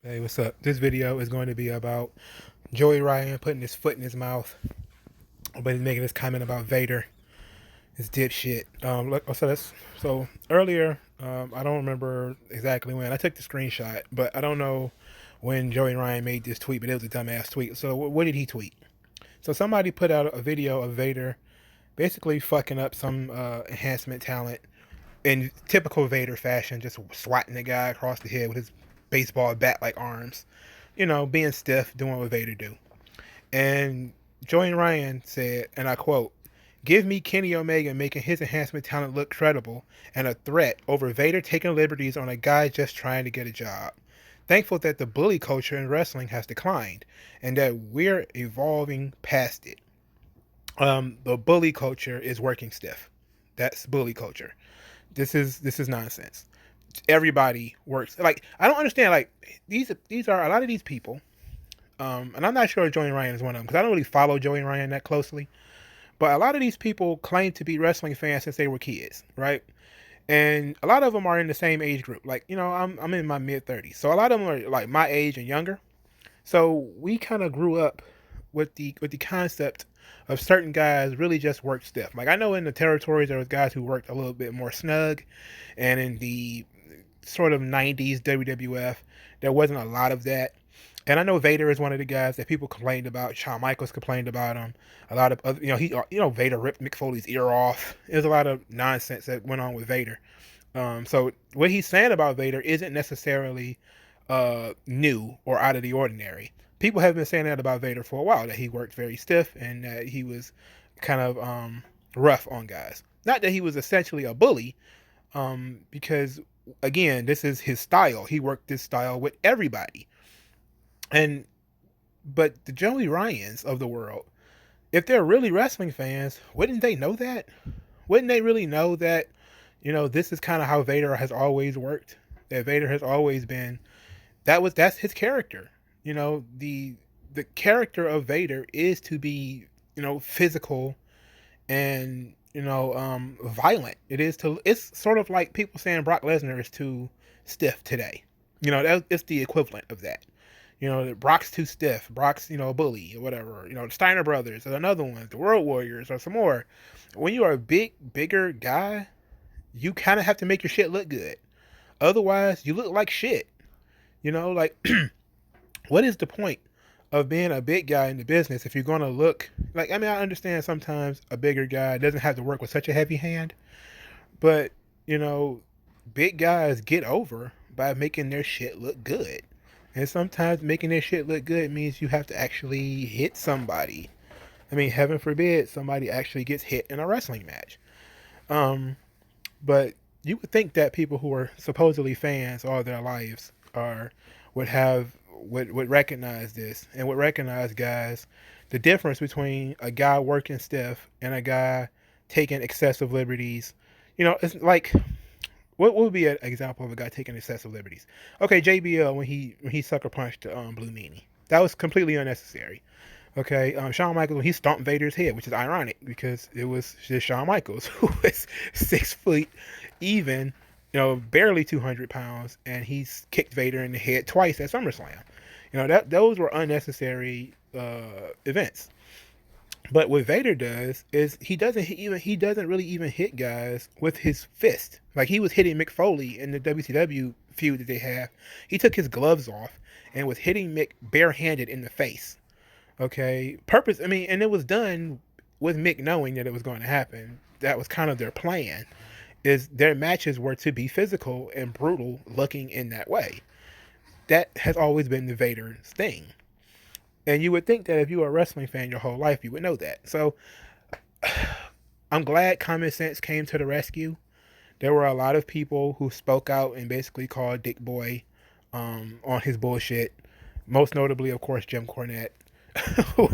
Hey, what's up? This video is going to be about Joey Ryan putting his foot in his mouth, but he's making this comment about Vader, his dipshit. So earlier, I don't remember exactly when I took the screenshot, but I don't know when Joey Ryan made this tweet, but it was a dumbass tweet. So what did he tweet? So somebody put out a video of Vader basically fucking up some enhancement talent in typical Vader fashion, just swatting the guy across the head with his baseball bat like arms, being stiff, doing what Vader do. And Joey Ryan said, and I quote, "Give me Kenny Omega making his enhancement talent look credible and a threat over Vader taking liberties on a guy just trying to get a job. Thankful that the bully culture in wrestling has declined and that we're evolving past it. The bully culture is working stiff. That's bully culture. This is nonsense. Everybody works like I don't understand. Like these are a lot of these people. And I'm not sure Joey Ryan is one of them because I don't really follow Joey Ryan that closely. But a lot of these people claim to be wrestling fans since they were kids, right? And a lot of them are in the same age group. Like I'm in my mid 30s, so a lot of them are like my age and younger. So we kind of grew up with the concept of certain guys really just work stiff. Like I know in the territories there was guys who worked a little bit more snug, and in the sort of '90s WWF there wasn't a lot of that. And I know Vader is one of the guys that people complained about. Shawn Michaels complained about him. A lot of other, Vader ripped Mick Foley's ear off. There's a lot of nonsense that went on with Vader. So what he's saying about Vader isn't necessarily new or out of the ordinary. People have been saying that about Vader for a while, that he worked very stiff and that he was kind of rough on guys. Not that he was essentially a bully, because again, this is his style. He worked this style with everybody. And but the Joey Ryans of the world, if they're really wrestling fans, wouldn't they know that? Wouldn't they really know that, this is kind of how Vader has always worked? That Vader has always been that's his character. The character of Vader is to be, physical and violent. It's sort of like people saying Brock Lesnar is too stiff today. It's the equivalent of that. Brock's too stiff. Brock's, a bully or whatever. The Steiner brothers or another one, the World Warriors or some more. When you are a bigger guy, you kind of have to make your shit look good. Otherwise, you look like shit. Like, what is the point of being a big guy in the business if you're going to look like, I mean, I understand sometimes a bigger guy doesn't have to work with such a heavy hand, but, you know, big guys get over by making their shit look good. And sometimes making their shit look good means you have to actually hit somebody. I mean, heaven forbid somebody actually gets hit in a wrestling match. Um, but you would think that people who are supposedly fans all their lives are would recognize this and would recognize, guys, the difference between a guy working stiff and a guy taking excessive liberties. It's like, what would be an example of a guy taking excessive liberties? Okay, JBL when he sucker punched Blue Meanie, that was completely unnecessary. Okay, Shawn Michaels when he stomped Vader's head, which is ironic because it was just Shawn Michaels who was 6 feet even, barely 200 pounds, and he's kicked Vader in the head twice at SummerSlam. That those were unnecessary events. But what Vader does is he doesn't really even hit guys with his fist. Like he was hitting Mick Foley in the WCW feud that they have. He took his gloves off and was hitting Mick barehanded in the face. Okay, purpose. I mean, and it was done with Mick knowing that it was going to happen. That was kind of their plan. Is their matches were to be physical and brutal, looking in that way. That has always been the Vader thing. And you would think that if you were a wrestling fan your whole life, you would know that. So I'm glad common sense came to the rescue. There were a lot of people who spoke out and basically called Dick Boy on his bullshit. Most notably, of course, Jim Cornette, who,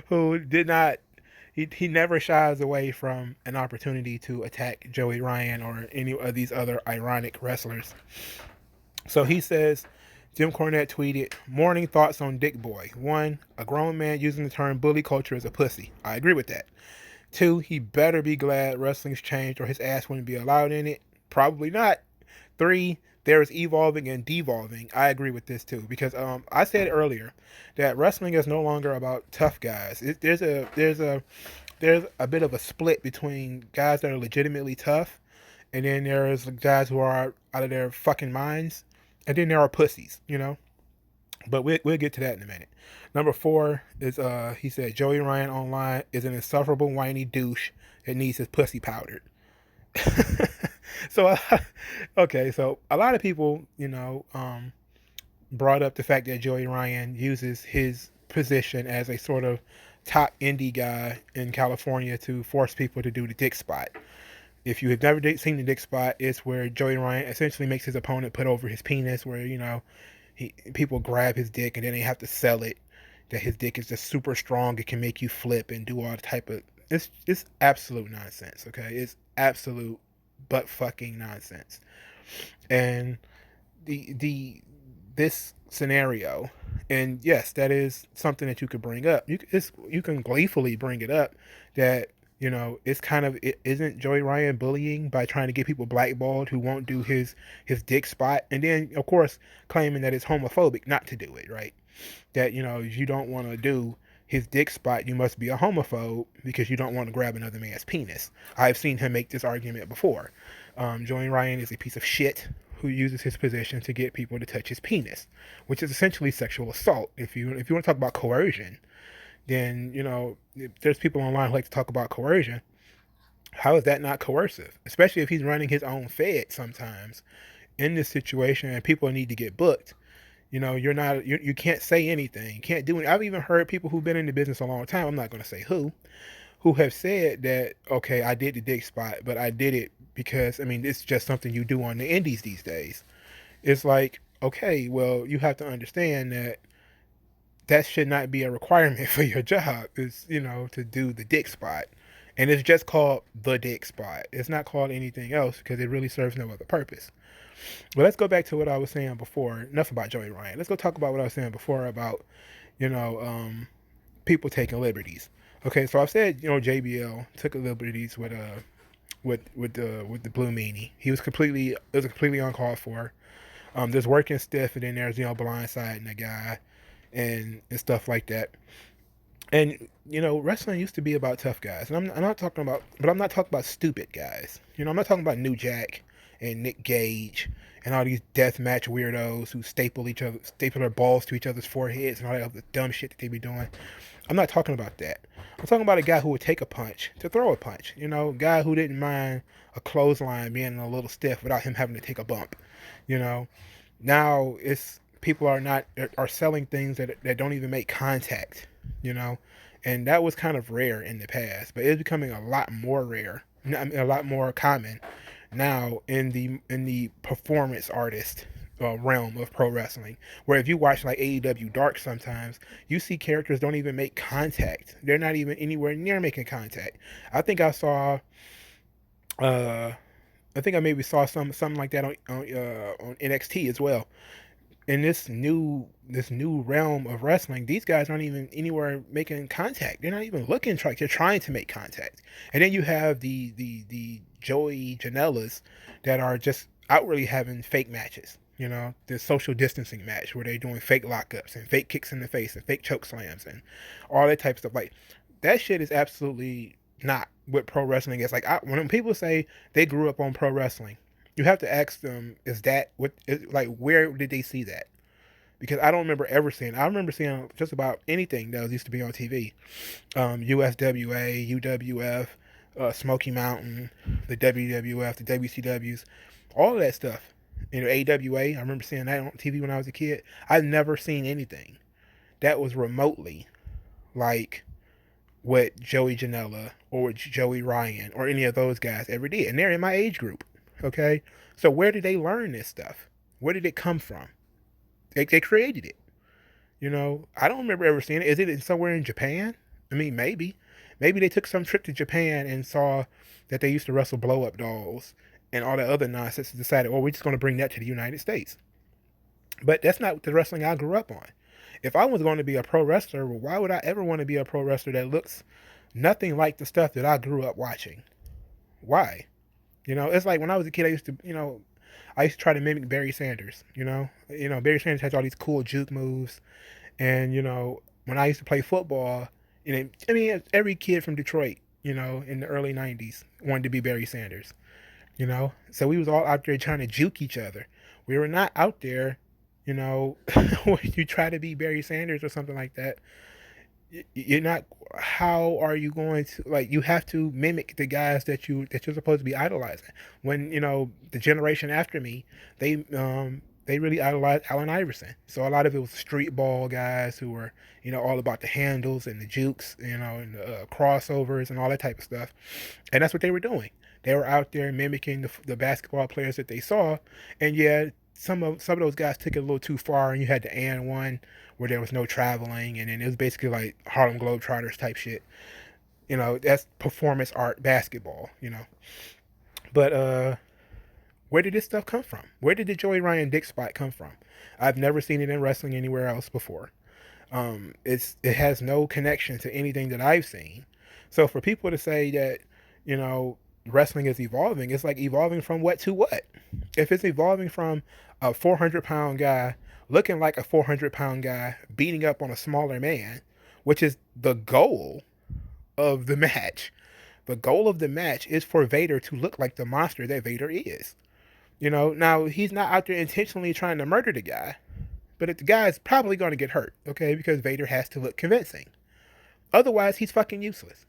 who did not. He never shies away from an opportunity to attack Joey Ryan or any of these other ironic wrestlers. So he says, Jim Cornette tweeted, "Morning thoughts on Dick Boy. 1. A grown man using the term bully culture is a pussy. I agree with that. 2. He better be glad wrestling's changed or his ass wouldn't be allowed in it. Probably not. 3. there is evolving and devolving. I agree with this too because I said earlier that wrestling is no longer about tough guys. There's a bit of a split between guys that are legitimately tough, and then there's guys who are out of their fucking minds, and then there are pussies, you know. But we'll get to that in a minute. Number 4 is he said Joey Ryan online is an insufferable whiny douche that needs his pussy powdered. So okay, so a lot of people, brought up the fact that Joey Ryan uses his position as a sort of top indie guy in California to force people to do the dick spot. If you have never seen the dick spot, it's where Joey Ryan essentially makes his opponent put over his penis, where people grab his dick and then they have to sell it that his dick is just super strong. It can make you flip and do all the type of it's absolute nonsense. Okay, it's absolute butt fucking nonsense. And this scenario, and yes, that is something that you could bring up. You can gleefully bring it up that it's kind of isn't Joey Ryan bullying by trying to get people blackballed who won't do his dick spot, and then of course claiming that it's homophobic not to do it, right? That if you don't want to do his dick spot, you must be a homophobe because you don't want to grab another man's penis. I've seen him make this argument before. Joey Ryan is a piece of shit who uses his position to get people to touch his penis, which is essentially sexual assault. If you want to talk about coercion, then there's people online who like to talk about coercion. How is that not coercive? Especially if he's running his own fed sometimes in this situation and people need to get booked. You can't say anything. You can't do it. I've even heard people who've been in the business a long time, I'm not going to say who have said that, okay, I did the dick spot, but I did it because, it's just something you do on the indies these days. It's like, okay, well, you have to understand that should not be a requirement for your job, is, to do the dick spot. And it's just called the dick spot. It's not called anything else because it really serves no other purpose. Well, let's go back to what I was saying before. Enough about Joey Ryan. Let's go talk about what I was saying before about, people taking liberties. Okay, so I've said, JBL took liberties with the blue meanie. It was completely uncalled for. There's working stiff, and then there's blindsiding the guy, and stuff like that. And wrestling used to be about tough guys, and I'm not talking about stupid guys. I'm not talking about New Jack and Nick Gage and all these deathmatch weirdos who staple their balls to each other's foreheads and all that other dumb shit that they be doing. I'm not talking about that. I'm talking about a guy who would take a punch to throw a punch. A guy who didn't mind a clothesline being a little stiff without him having to take a bump. Now it's people are selling things that don't even make contact. And that was kind of rare in the past, but it's becoming a lot more rare, a lot more common now in the performance artist realm of pro wrestling, where if you watch like AEW Dark, sometimes you see characters don't even make contact. They're not even anywhere near making contact. I think I maybe saw something like that on NXT as well. In this new realm of wrestling, these guys aren't even anywhere making contact. They're not even looking like they're trying to make contact. And then you have the Joey Janela's that are just outwardly having fake matches. The social distancing match where they're doing fake lockups and fake kicks in the face and fake choke slams and all that type of stuff. Like, that shit is absolutely not what pro wrestling is. Like, when people say they grew up on pro wrestling, you have to ask them, where did they see that? Because I don't remember ever seeing it. I remember seeing just about anything that used to be on TV. USWA, UWF, Smoky Mountain, the WWF, the WCWs, all of that stuff. AWA, I remember seeing that on TV when I was a kid. I've never seen anything that was remotely like what Joey Janela or Joey Ryan or any of those guys ever did. And they're in my age group. Okay, so where did they learn this stuff? Where did it come from? They created it. I don't remember ever seeing it. Is it somewhere in Japan? Maybe they took some trip to Japan and saw that they used to wrestle blow-up dolls and all that other nonsense and decided, we're just going to bring that to the United States. But that's not the wrestling I grew up on. If I was going to be a pro wrestler, why would I ever want to be a pro wrestler that looks nothing like the stuff that I grew up watching? Why? It's like when I was a kid, I used to, I used to try to mimic Barry Sanders. Barry Sanders has all these cool juke moves, and when I used to play football, I mean, every kid from Detroit, in the early '90s wanted to be Barry Sanders. So we was all out there trying to juke each other. We were not out there, when you try to be Barry Sanders or something like that. You're not. How are you going to, like, you have to mimic the guys that you're supposed to be idolizing? When the generation after me, they really idolized Allen Iverson. So a lot of it was street ball guys who were all about the handles and the jukes, and the crossovers and all that type of stuff. And that's what they were doing. They were out there mimicking the basketball players that they saw. And yeah, some of those guys took it a little too far, and you had the and one where there was no traveling, and then it was basically like Harlem Globetrotters type shit. That's performance art basketball. But where did this stuff come from? Where did the Joey Ryan dick spot come from? I've never seen it in wrestling anywhere else before. It has no connection to anything that I've seen. So for people to say that, wrestling is evolving, it's like evolving from what to what? If it's evolving from a 400-pound guy looking like a 400-pound guy beating up on a smaller man, which is the goal of the match. The goal of the match is for Vader to look like the monster that Vader is. Now he's not out there intentionally trying to murder the guy, but if the guy is probably going to get hurt, okay, because Vader has to look convincing. Otherwise, he's fucking useless.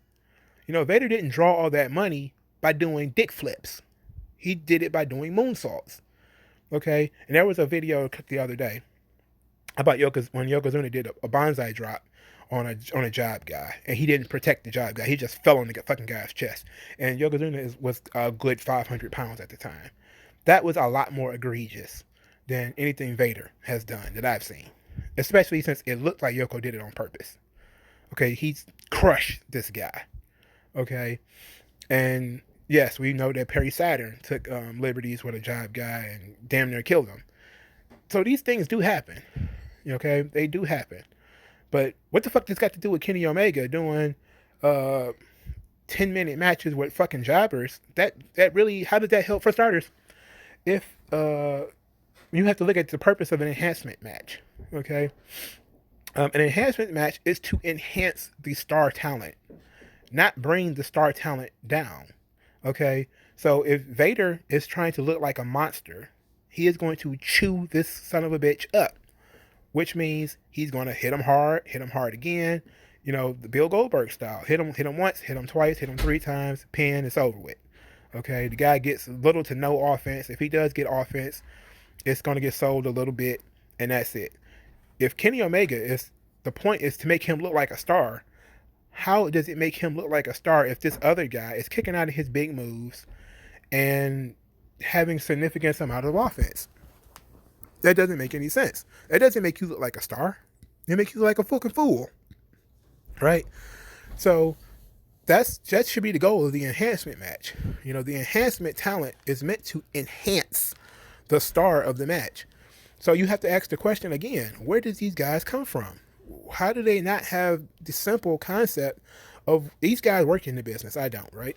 Vader didn't draw all that money by doing dick flips. He did it by doing moonsaults. Okay, and there was a video the other day about when Yokozuna did a bonsai drop on a job guy, and he didn't protect the job guy. He just fell on the fucking guy's chest. And Yokozuna was a good 500 pounds at the time. That was a lot more egregious than anything Vader has done that I've seen, especially since it looked like Yoko did it on purpose. Okay, he's crushed this guy. Okay, and yes, we know that Perry Saturn took liberties with a job guy and damn near killed him. So these things do happen. Okay, they do happen. But what the fuck this got to do with Kenny Omega doing 10-minute matches with fucking jobbers? That really, how did that help? For starters, if you have to look at the purpose of an enhancement match. Okay, an enhancement match is to enhance the star talent, not bring the star talent down. Okay, so if Vader is trying to look like a monster, he is going to chew this son of a bitch up, which means he's going to hit him hard again. The Bill Goldberg style. Hit him once, hit him twice, hit him 3 times, pin, it's over with. Okay, the guy gets little to no offense. If he does get offense, it's going to get sold a little bit, and that's it. If Kenny Omega the point is to make him look like a star, how does it make him look like a star if this other guy is kicking out of his big moves and having significant amount of offense? That doesn't make any sense. That doesn't make you look like a star. It makes you look like a fucking fool. Right? So that should be the goal of the enhancement match. The enhancement talent is meant to enhance the star of the match. So you have to ask the question again, where did these guys come from? How do they not have the simple concept of these guys work in the business? I don't, right?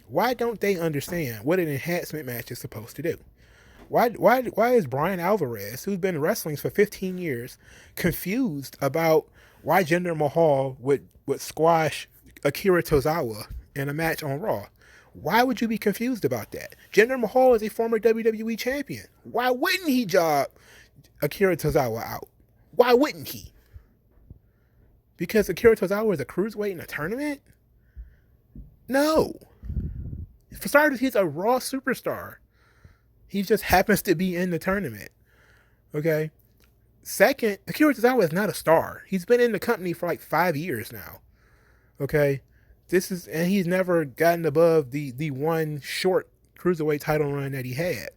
Why don't they understand what an enhancement match is supposed to do? Why is Brian Alvarez, who's been wrestling for 15 years, confused about why Jinder Mahal would squash Akira Tozawa in a match on Raw? Why would you be confused about that? Jinder Mahal is a former WWE champion. Why wouldn't he job Akira Tozawa out? Why wouldn't he? Because Akira Tozawa is a cruiserweight in a tournament? No. For starters, he's a Raw superstar. He just happens to be in the tournament. Okay? Second, Akira Tozawa is not a star. He's been in the company for like 5 years now. Okay? And he's never gotten above the one short cruiserweight title run that he had.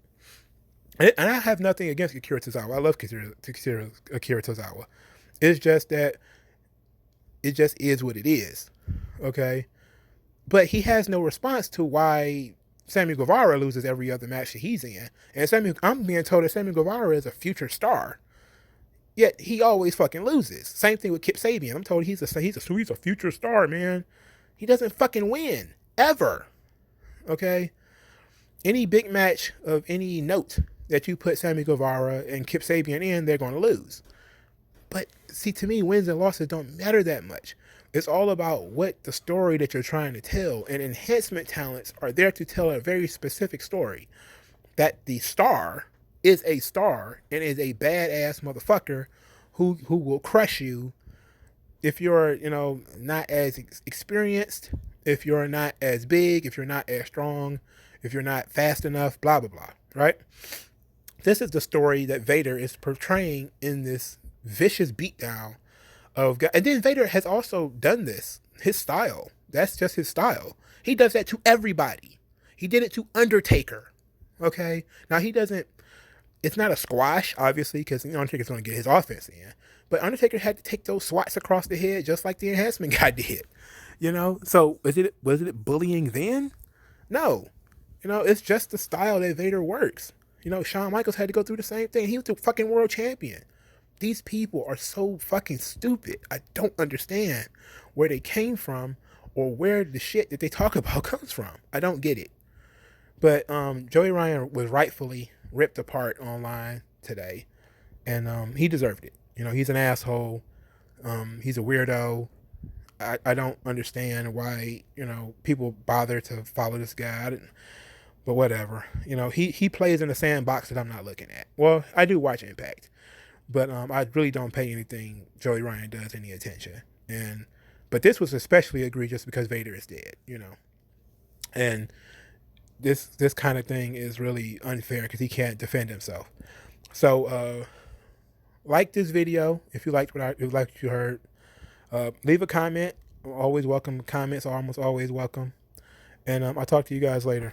And I have nothing against Akira Tozawa. I love Akira Tozawa. It's just that it just is what it is. Okay? But he has no response to why Sammy Guevara loses every other match that he's in. And I'm being told that Sammy Guevara is a future star. Yet he always fucking loses. Same thing with Kip Sabian. I'm told he's a future star, man. He doesn't fucking win. Ever. Okay? Any big match of any note that you put Sammy Guevara and Kip Sabian in, they're going to lose. But see, to me, wins and losses don't matter that much. It's all about what the story that you're trying to tell. And enhancement talents are there to tell a very specific story. That the star is a star and is a badass motherfucker who will crush you if you're, not as experienced, if you're not as big, if you're not as strong, if you're not fast enough, blah, blah, blah, right? This is the story that Vader is portraying in this vicious beatdown of God. And then Vader has also done this, his style. That's just his style. He does that to everybody. He did it to Undertaker. Okay? Now he doesn't, it's not a squash, obviously, because Undertaker's going to get his offense in. But Undertaker had to take those swats across the head just like the enhancement guy did. So was it bullying then? No. It's just the style that Vader works. Shawn Michaels had to go through the same thing. He was the fucking world champion. These people are so fucking stupid. I don't understand where they came from or where the shit that they talk about comes from. I don't get it. But Joey Ryan was rightfully ripped apart online today, and he deserved it. He's an asshole. He's a weirdo. I don't understand why people bother to follow this guy. But whatever. He plays in a sandbox that I'm not looking at. Well, I do watch Impact, but I really don't pay anything Joey Ryan does any attention. But this was especially egregious because Vader is dead. And this kind of thing is really unfair because he can't defend himself. So like this video if you liked what you heard. Leave a comment. Always welcome. Comments are almost always welcome. And I'll talk to you guys later.